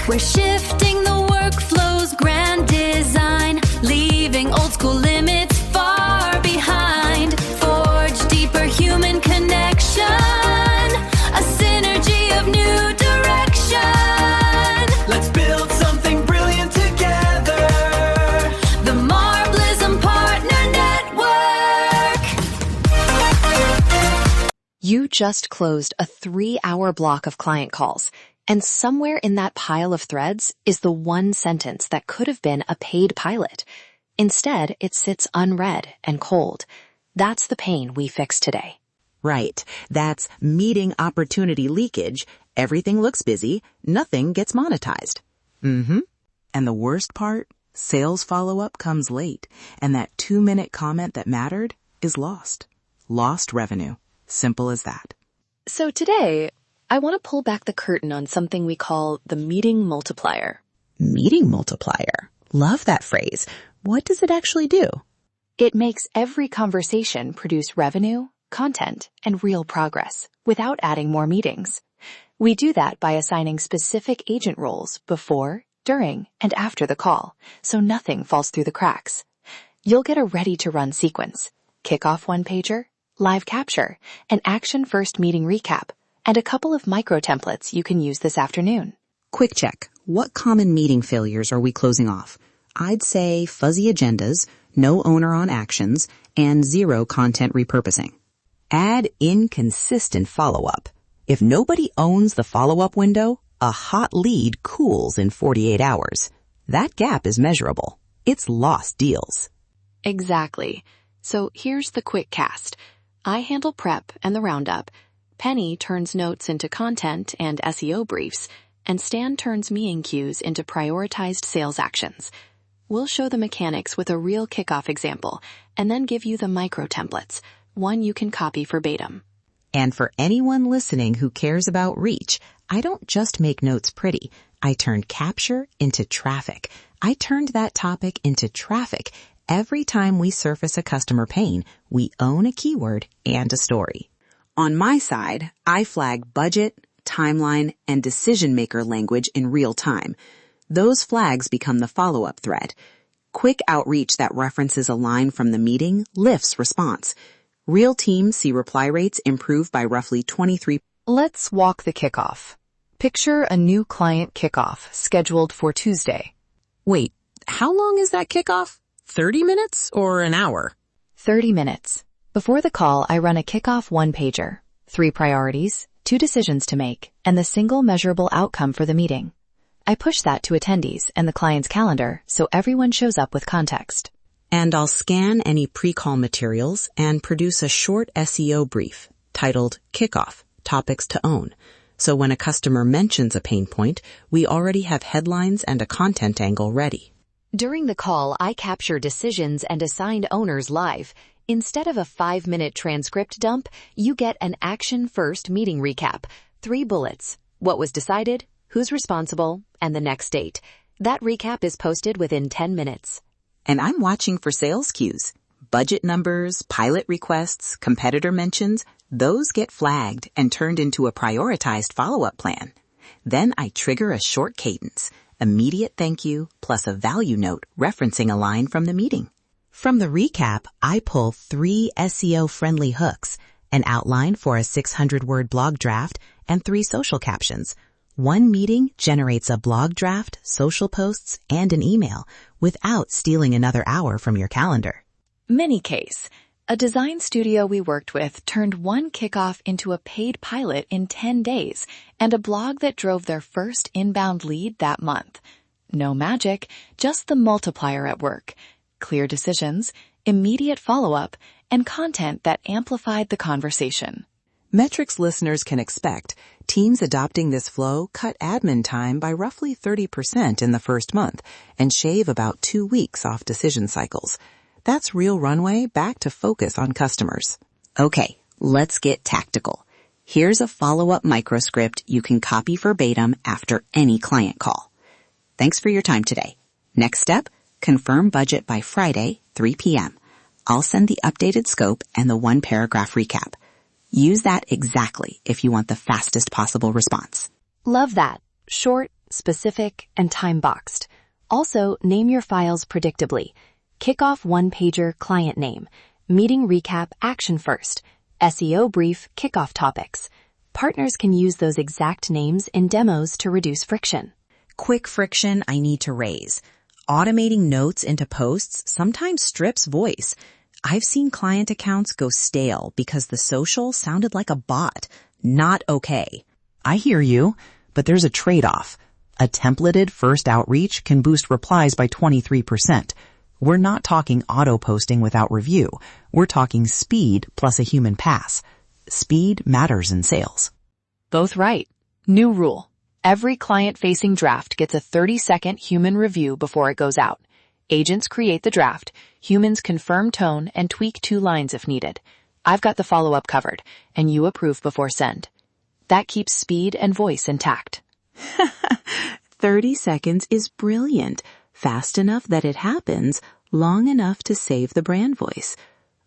We're shifting the workflow's grand design, leaving old school limits far behind. Forge deeper human connection, a synergy of new direction. Let's build something brilliant together. The Marblism Partner Network. You just closed a 3-hour block of client calls, and somewhere in that pile of threads is the one sentence that could have been a paid pilot. Instead, it sits unread and cold. That's the pain we fix today. Right. That's meeting opportunity leakage. Everything looks busy. Nothing gets monetized. And the worst part? Sales follow-up comes late, and that 2-minute comment that mattered is lost. Lost revenue. Simple as that. So today, I want to pull back the curtain on something we call the Meeting Multiplier. Meeting multiplier. Love that phrase. What does it actually do? It makes every conversation produce revenue, content, and real progress without adding more meetings. We do that by assigning specific agent roles before, during, and after the call, so nothing falls through the cracks. You'll get a ready-to-run sequence, kickoff one-pager, live capture, an action-first meeting recap, and a couple of micro-templates you can use this afternoon. Quick check. What common meeting failures are we closing off? I'd say fuzzy agendas, no owner on actions, and 0 content repurposing. Add inconsistent follow-up. If nobody owns the follow-up window, a hot lead cools in 48 hours. That gap is measurable. It's lost deals. Exactly. So here's the quick cast. I handle prep and the roundup. Penny turns notes into content and SEO briefs, and Stan turns meeting cues into prioritized sales actions. We'll show the mechanics with a real kickoff example, and then give you the micro templates, one you can copy verbatim. And for anyone listening who cares about reach, I don't just make notes pretty. I turn capture into traffic. I turned that topic into traffic. Every time we surface a customer pain, we own a keyword and a story. On my side, I flag budget, timeline, and decision maker language in real time. Those flags become the follow-up thread. Quick outreach that references a line from the meeting lifts response. Real teams see reply rates improve by roughly 23%. Let's walk the kickoff. Picture a new client kickoff scheduled for Tuesday. Wait, how long is that kickoff? 30 minutes or an hour? 30 minutes. Before the call, I run a kickoff one-pager, 3 priorities, 2 decisions to make, and the single measurable outcome for the meeting. I push that to attendees and the client's calendar so everyone shows up with context. And I'll scan any pre-call materials and produce a short SEO brief titled Kickoff, Topics to Own. So when a customer mentions a pain point, we already have headlines and a content angle ready. During the call, I capture decisions and assigned owners live. Instead of a 5-minute transcript dump, you get an action-first meeting recap. 3 bullets. What was decided, who's responsible, and the next date. That recap is posted within 10 minutes. And I'm watching for sales cues. Budget numbers, pilot requests, competitor mentions, those get flagged and turned into a prioritized follow-up plan. Then I trigger a short cadence, immediate thank you, plus a value note referencing a line from the meeting. From the recap, I pull 3 SEO-friendly hooks, an outline for a 600-word blog draft, and 3 social captions. One meeting generates a blog draft, social posts, and an email without stealing another hour from your calendar. Mini case. A design studio we worked with turned one kickoff into a paid pilot in 10 days and a blog that drove their first inbound lead that month. No magic, just the multiplier at work. Clear decisions, immediate follow-up, and content that amplified the conversation. Metrics listeners can expect teams adopting this flow cut admin time by roughly 30% in the first month and shave about 2 weeks off decision cycles. That's real runway back to focus on customers. Okay, let's get tactical. Here's a follow-up microscript you can copy verbatim after any client call. Thanks for your time today. Next step, confirm budget by Friday, 3 p.m. I'll send the updated scope and the 1-paragraph recap. Use that exactly if you want the fastest possible response. Love that. Short, specific, and time-boxed. Also, name your files predictably. Kickoff one-pager client name. Meeting recap action first. SEO brief kickoff topics. Partners can use those exact names in demos to reduce friction. Quick friction I need to raise. Automating notes into posts sometimes strips voice. I've seen client accounts go stale because the social sounded like a bot. Not okay. I hear you, but there's a trade-off. A templated first outreach can boost replies by 23%. We're not talking auto-posting without review. We're talking speed plus a human pass. Speed matters in sales. Both right. New rule. Every client-facing draft gets a 30-second human review before it goes out. Agents create the draft, humans confirm tone and tweak 2 lines if needed. I've got the follow-up covered, and you approve before send. That keeps speed and voice intact. 30 seconds is brilliant. Fast enough that it happens, long enough to save the brand voice.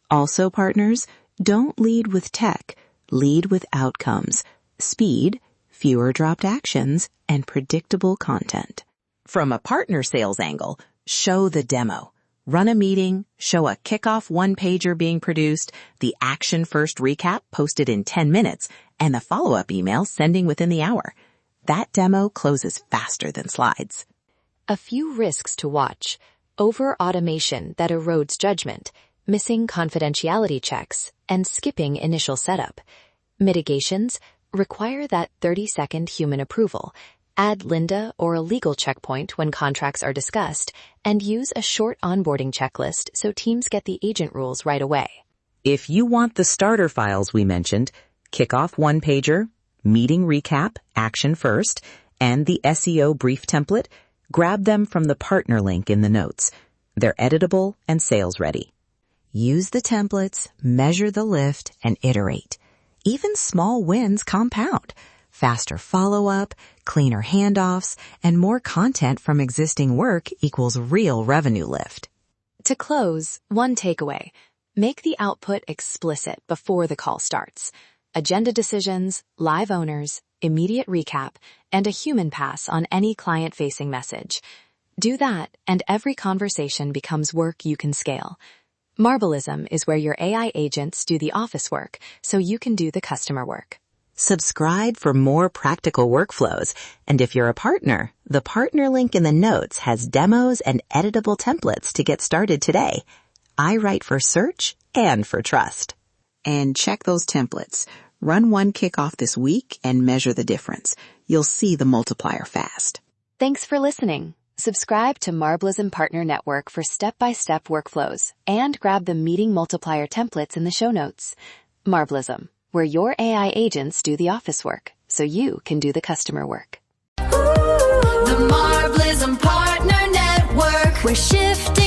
Also, partners, don't lead with tech. Lead with outcomes. Speed, fewer dropped actions, and predictable content. From a partner sales angle, show the demo. Run a meeting, show a kickoff one-pager being produced, the action-first recap posted in 10 minutes, and the follow-up email sending within the hour. That demo closes faster than slides. A few risks to watch. Over-automation that erodes judgment, missing confidentiality checks, and skipping initial setup. Mitigations require that 30-second human approval. Add Linda or a legal checkpoint when contracts are discussed, and use a short onboarding checklist so teams get the agent rules right away. If you want the starter files we mentioned, kickoff one-pager, meeting recap, action first, and the SEO brief template, grab them from the partner link in the notes. They're editable and sales ready. Use the templates, measure the lift, and iterate. Even small wins compound. Faster follow-up, cleaner handoffs, and more content from existing work equals real revenue lift. To close, one takeaway. Make the output explicit before the call starts. Agenda decisions, live owners, immediate recap, and a human pass on any client-facing message. Do that, and every conversation becomes work you can scale. Marblism is where your AI agents do the office work, so you can do the customer work. Subscribe for more practical workflows. And if you're a partner, the partner link in the notes has demos and editable templates to get started today. I write for search and for trust. And check those templates. Run one kickoff this week and measure the difference. You'll see the multiplier fast. Thanks for listening. Subscribe to Marblism Partner Network for step-by-step workflows and grab the Meeting Multiplier templates in the show notes. Marblism, where your AI agents do the office work, so you can do the customer work. The Marblism Partner Network. We're shifting